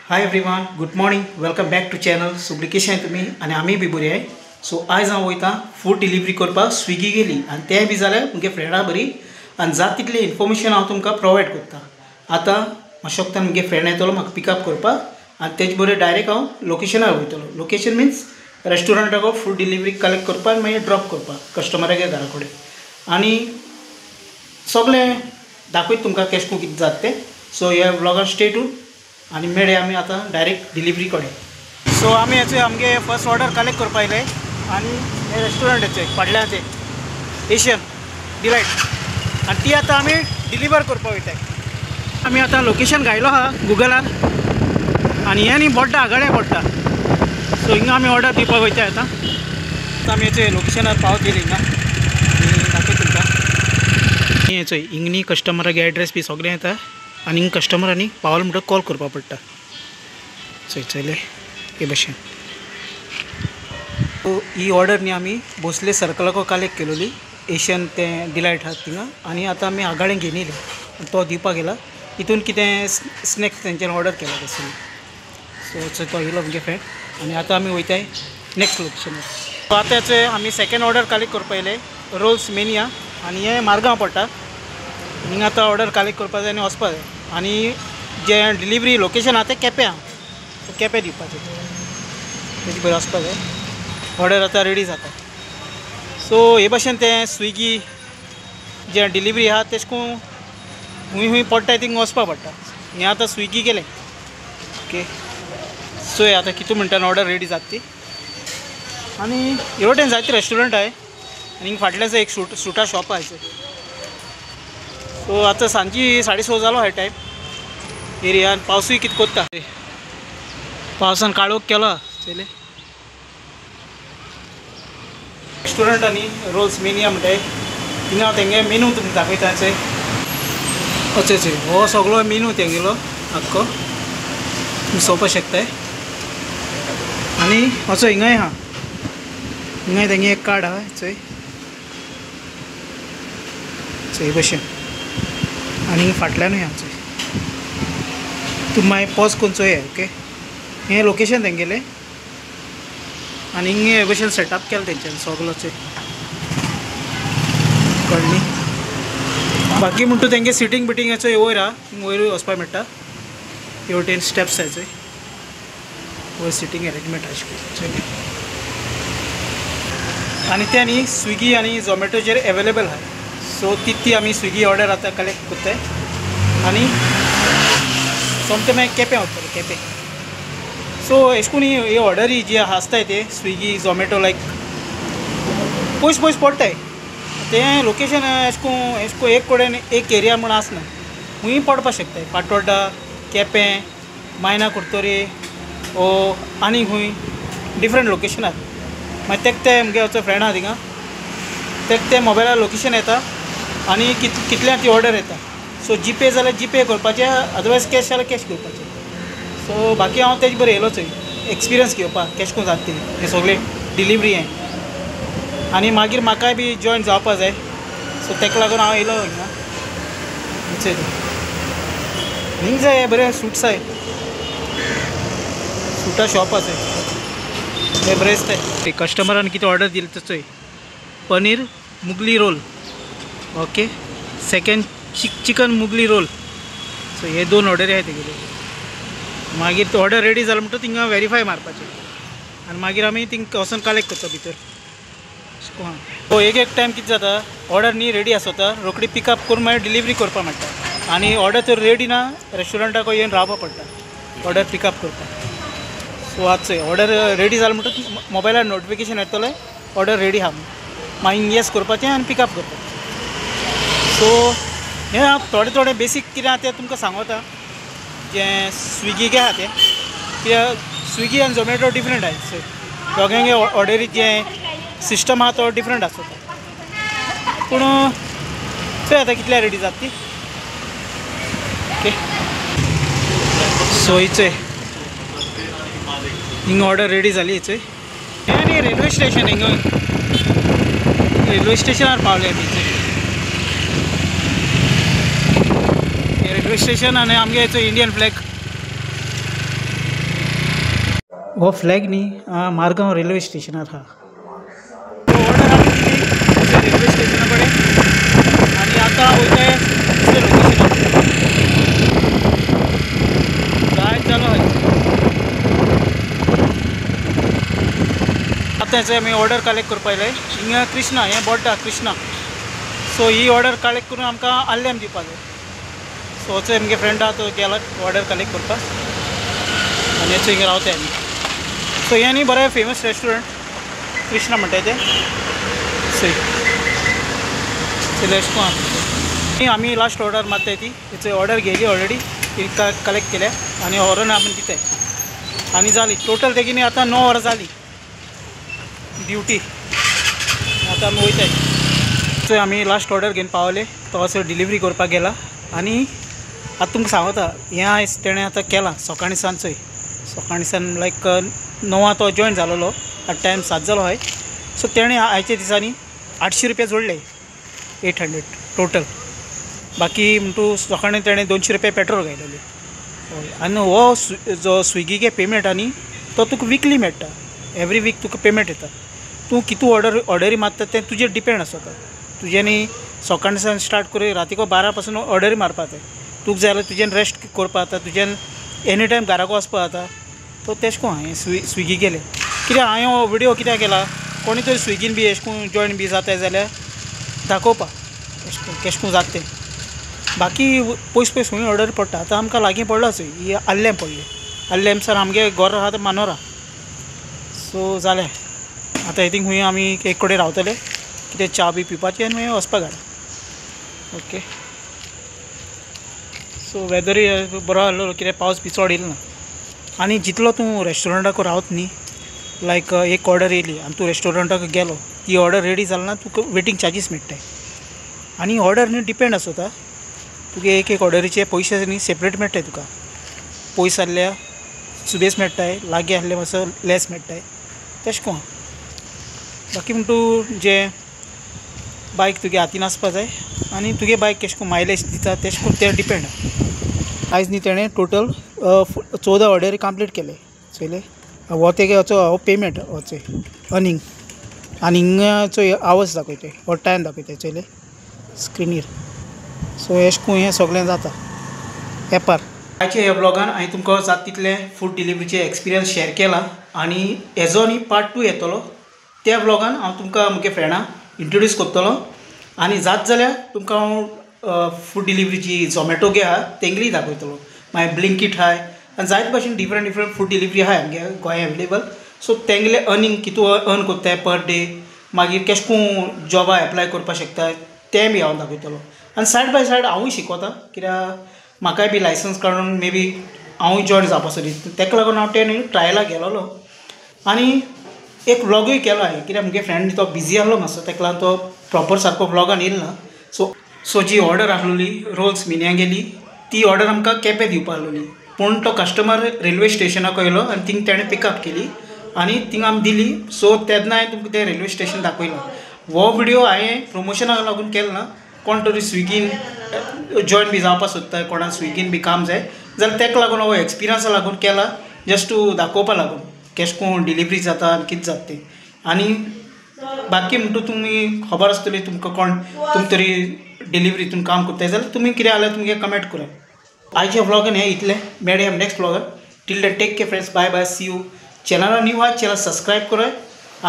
Hi everyone, good morning, welcome back to channel. सगळीं कशी आहे तुम्ही आणि आम्ही बी बरी आहे. सो आयज हांव वयता फूड डिलिव्हरी करपाक स्विगी गेली आणि तें बी जाल्यार म्हगे फ्रेंडा बरी आणि जात तितली इन्फॉर्मेशन हांव तुमकां प्रोवायड करता. आतां मातशे म्हगे फ्रेंड येतलो म्हाका पिकअप करपाक आणि तेजे बरोबर डायरेक्ट हांव लोकेशनार वयतलो. लोकेशन मिन्स रेस्टॉरंटाक फूड डिलिव्हरी कलेक्ट करपाक मागीर ड्रॉप करपाक कस्टमराच्या घरा कडेन आणि सगळें दाखयत तुमकां कशें करून कितें जाता तें. सो ह्या ब्लॉगार स्टे टू आणि मेळे आमी आतां डायरेक्ट डिलिव्हरी कडेन. सो आमी हेचे आमगे फर्स्ट ऑर्डर कलेक्ट करपा आयले आणि हे रेस्टॉरंटाचे फाटल्याचे एशियन डिलायट आणि ती आतां आमी डिलिव्हर करपाक वयताय. आमी आतां लोकेशन घायलो आहा गुगलार आणि हें न्ही बोड्डा आगाड्या पडटा. सो हिंगा आमी ऑर्डर दिवपाक वयताय. आतां आमी हेचे लोकेशनार पावतली हिंगा आनी दाखयता तुमकां. हेचो हिंग कस्टमरागे एड्रेस बी सगळें येता आणि हिंग कस्टमरांनी पावलो म्हणटकीर कॉल करपा पडटा. चयले हे भशेन. सो ही ऑर्डर न्ही आमी भोसले सर्कलाको कलेक्ट केलोली एशियन तें डिलायट आहा थिंगा आणि आतां आमी आगाड्यान घेवन येयले तो दिवपाक गेला. हितून कितें स्नॅक्स तेंच्यान ऑर्डर केला तसो. सो तो येयलो म्हगे फ्रेंड आणि आतां आमी वयताय नेक्स्ट लोकेशनार. सो आतांचे आमी सेकेंड ऑर्डर कलेक्ट करपा येयले रोल्स मेनिया आणि हें मारगांव पडटा. हिंगा आतां ऑर्डर कलेक्ट करपा जाय आनी वचपा जाय आणि जें डिलिव्हरी लोकेशन आहा तें केपें आहा. सो केपें दिवपाचें तेजे बरें वचपा जाय. ऑर्डर आतां रेडी जाता. सो हे भशेन तें स्विगी जें डिलिव्हरी आहा तेश कोन खूंय पडटा थिंगा वचपा पडटा. हें आतां स्विगी गेलें ओके. सो हे आतां कितू मिनटान ऑर्डर रेडी जाता ती आनी ह्या वटेन जायते रेस्टॉरंट आहाय आनी हिंगा फाटल्यान एक सुटा शॉप आहा. सो आतां सांजी 6:30 जालो हे टायम एरियान. पावसूय कितें कोत्ता पावसान काळोख केलो चले. रेस्टॉरंटांनी रोल्स मेनिया म्हणटाय थिंगा हांव तेंगे मेनू तुमकां दाखयता. चय हो सगळो मेनू तेंगेलो आख्खो तुमी चोवपाक शकताय. आनी असो हिंगाय आहा हिंगाय तेंगे एक कार्ड आहा चय भशेन आणि हिंगा फाटल्यानूय आहा चय. तुमी मागीर पॉज करून चोया ओके. हें लोकेशन तेंगेलें आनी हिंगा हे भशेन सेटअप केला तेंच्यानी सगळो चय कळ्ळी. बाकी म्हणटा तेंगे सिटींग बिटींग हेचो वयर आहा हिंगा वयरूय वचपाक मेळटा. हे वटेन स्टेप्स आहा चय वयर सिटींग अरेंजमेंट आहा चय. आनी ते न्ही स्विगी आनी झोमॅटोचेर एवेलेबल आहा. सो ती आमी स्विगी ऑर्डर आतां कलेक्ट करताय आनी सोमतें मागीर केपें वतलें केपें. सो अशें करून ही ऑर्डरी जी आसताय ते स्विगी झोमॅटो लायक पयस पडटाय. तें लोकेशन अशें करून एक कडेन एक एरिया म्हूण आसना. खूंय पडपाक शकताय. फातोड्डा केपें मायना कुर्तोरी ओ आनी खूंय डिफरंट लोकेशनार. मागीर तें म्हगे वचो फ्रेंड आहा थिंगा ते मोबायलार लोकेशन येता आनी कितल्याक ती ऑर्डर येता. सो जीपे जाल्यार जीपे करपाचें अदरवायज कॅश जाल्यार कॅश घेवपाचें. सो बाकी हांव तेजे बरें येयलो चोय एक्सपिरियन्स घेवपाक कशें करून जाता तें सगळें डिलिव्हरी हें आनी मागीर म्हाकाय बी जॉयन जावपा जाय. सो तेका लागून हांव येयलो हिंगा चय. हिंग जाय बरें सूट्स आहाय सुटा शॉप आहा चय हे बरें दिसताय. कस्टमरान कितें ऑर्डर दिली चोय paneer Mughlai roll okay. Second chicken Mughlai roll. So हे 2 ऑर्डरी आहाय तेगेल्यो. मागीर तो ऑर्डर रेडी जालो म्हणटा थिंगा वेरीफाय मारपाचें आनी मागीर आमी थिंगा वचून कलेक्ट करता भितर. सो एक टायम कितें जाता ऑर्डर न्ही रेडी आसता रोखडी पिकअप करून मागीर डिलिव्हरी करपा मेळटा आनी ऑर्डर तर रेडी ना रेस्टॉरंटाक येवन रावपा पडटा ऑर्डर पिकअप करपाक. सो आतां ऑर्डर रेडी जालो म्हणटा मोबायलार नोटिफिकेशन येतलें ऑर्डर रेडी आहा मागीर येस करपाचें आनी पिकअप करपाचें. सो हें हांव थोडे बेसीक कितें आहा तें तुमकां सांगता. जें स्विगीक आहा तें कित्याक स्विगी आनी झोमॅटो डिफरंट आहाय. सो दोगांयगे ऑर्डरी जें सिस्टम आहा तो डिफरंट आसता पूण चोय आतां कितल्या रेडी जाता ती ओके. सो चोय हिंगा ऑर्डर रेडी जाली चोय. हें न्ही रेल्वे स्टेशन हिंगा रेल्वे स्टेशनार पावले आमी चोय. रेल्वे स्टेशन आणि आमगे इंडियन फ्लॅग हो फ्लॅग न्ही मारगांव रेल्वे स्टेशनार हा ऑर्डर आमी दिली रेल्वे स्टेशना कडेन आनी आतां वयताय दुसऱ्या लोकेशनार जायत जालो हय आतां हेचो आमी ऑर्डर कलेक्ट करपा येयले हिंगा कृष्णा हें बोड्डा कृष्णा सो ही ऑर्डर कलेक्ट करून आमकां आल्लेम दिवपा जाय सो वचो आमगे फ्रेंड आहा तो गेला ऑर्डर कलेक्ट करपाक आनी हेचो हिंगा रावताय आमी सो हें न्ही बरें फेमस रेस्टोरंट कृष्णा म्हणटाय तें सो चल आमी लास्ट ऑर्डर मारताय ती हेचो ऑर्डर घेयली ऑलरेडी ती कलेक्ट केल्या आनी व्हरून आमी दिताय आनी जाली टोटल तेगे न्ही आतां 9 वरां जाली ड्युटी आतां आमी वयताय सो आमी लास्ट ऑर्डर घेवन पावले तो असो डिलिव्हरी करपाक गेला आनी आतां तुमकां सांगता हें आयज तेणें आतां केलां सकाळीं सांचोय सकाळीं सान लायक 9 तो जॉयन जालोलो आतां टायम 7 जालो हय सो तेणें आयच्या दिसांनी 800 रुपया जोडले 800 टोटल बाकी म्हणटू सकाळीं तेणें 200 रुपया पेट्रोल घायलेली हय आनी हो जो स्विगीगे पेमेंट आनी तो तुका विकली मेळटा एवरी वीक तुका पेमेंट येता तूं कितू ऑर्डरी मारता तें तुजेर डिपेंड आसता तुजें न्ही सकाळीं सान स्टार्ट करून रातीको 12 पासून ऑर्डरी मारपा जाय तुका जाय जाल्यार तुजें रेस्ट करपा जाता तुजें एनी टायम घराको वचपा जाता तो तेश कोन हांवें स्विगी गेलें कित्याक हांवें हो विडियो कित्याक केला कोणी तरी स्विगीन बी अशें करून जॉयन बी जाताय जाल्यार दाखोवपा केश कोन जाता तें बाकी पयस खंय ऑर्डर पडटा आतां आमकां लागीं पडलोच ही आल्लेम पडली आल्लेम सर आमगे घर आहा मानोरा सो जालें आतां आय थिंक खंय आमी एक कडेन रावतले कितें च्या बी पिवपाचें आनी मागीर वचपाक घरा ओके सो वेदरूय बरो आहलो कितें पावस बी चड येयलो ना आनी जितलो तूं रेस्टोरंटाक रावत न्ही लायक एक ऑर्डर येयली आनी तूं रेस्टोरंटाक गेलो ती ऑर्डर रेडी जाली ना तुका वेटींग चार्जीस मेळटाय आनी ऑर्डर न्ही डिपेंड आसता तुगे एक ऑर्डरीचे पयशे न्ही सेपरेट मेळटाय तुका पयस आहल्या सुबेज मेळटाय लागीं आहले मातसो लेस मेळटाय तशें कोन्न बाकी म्हणटू जे बायक तुगे हातीन आसपा जाय आनी तुगे बायक केश कोन्न मायलेज दिता तेश कोन्न तें डिपेंड आयज न्ही तेणें टोटल 14 ऑर्डरी कंप्लीट केले चोयले हो तेगे हो पेमेंट होचे अर्निंग आनी हिंगाचो आवर्स दाखयताय हो टायम दाखयताय चोयले स्क्रिनीर सो एश कोन्न हें सगळें जाता एपार आयच्या ह्या ब्लॉगान हांवें तुमकां जाता तितले फूड डिलिव्हरीचे एक्सपिरियन्स शेअर केला आनी हेजो न्ही पार्ट 2 येतलो त्या ब्लॉगान हांव तुमकां म्हगे फ्रेंडाक इंट्रोड्यूस करतलो आनी जात जाल्यार तुमकां हांव फूड डिलिव्हरीची झोमॅटो आहा तेंगेली दाखयतलो मागीर ब्लिंकीट आहाय आनी जायते भाशेन डिफरंट फूड डिलिव्हरी आहाय आमगे गोंया अवेलेबल सो तेंगले अर्निंग कितू अर्न कोत्ताय पर डे मागीर केश कोन्न जॉबा एप्लाय करपाक शकता तें बी हांव दाखयतलो आनी सायड बाय सायड हांवूय शिकवता कित्याक म्हाकाय बी लायसन्स काडून मे बी हांवूय जॉयन जावपासोरी तेका लागून हांव तें ट्रायलाक गेलोलो आनी एक व्लॉगूय केलो हांवें कित्याक म्हगे फ्रेंड तो बिजी आहलो मातसो तेका लागून तो प्रॉपर सारको व्लॉगान येयलो ना सो जी ऑर्डर आहलोली रोल्स मिन्यां गेली ती ऑर्डर आमकां केपें दिवपा आहलोली पूण तो कस्टमर रेल्वे स्टेशनाक येयलो आनी थिंग तेणें पिकअप केली आनी थिंग आमी दिली सो तेन्ना हांवें तुमकां तें रेल्वे स्टेशन दाखयलो हो विडियो हांवें प्रमोशनाक लागून केलो ना कोण तरी स्विगीन जॉयन बी जावपाक सोदता कोणाक स्विगीन बी काम जाय जाल्यार तेका लागून हो एक्सपिरियन्सा लागून केला जस्ट टू दाखोवपा लागून केश कोन्न डिलिव्हरी जाता आनी कितें जाता तें आनी बाकी म्हणटू तुमी खबर आसतली तुमकां कोण तुमी तरी डिलिव्हरीतून काम करताय जाल्यार तुमी कितें जाल्यार तुमगे कमेंट करात आयच्या व्लॉगान हें इतलें मेळया नेक्स्ट व्लॉगान टील then take care friends bye bye see you चॅनलार न्यू आहा चॅनल सबस्क्रायब कराय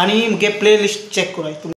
आनी म्हगे प्ले लिस्ट चॅक कराय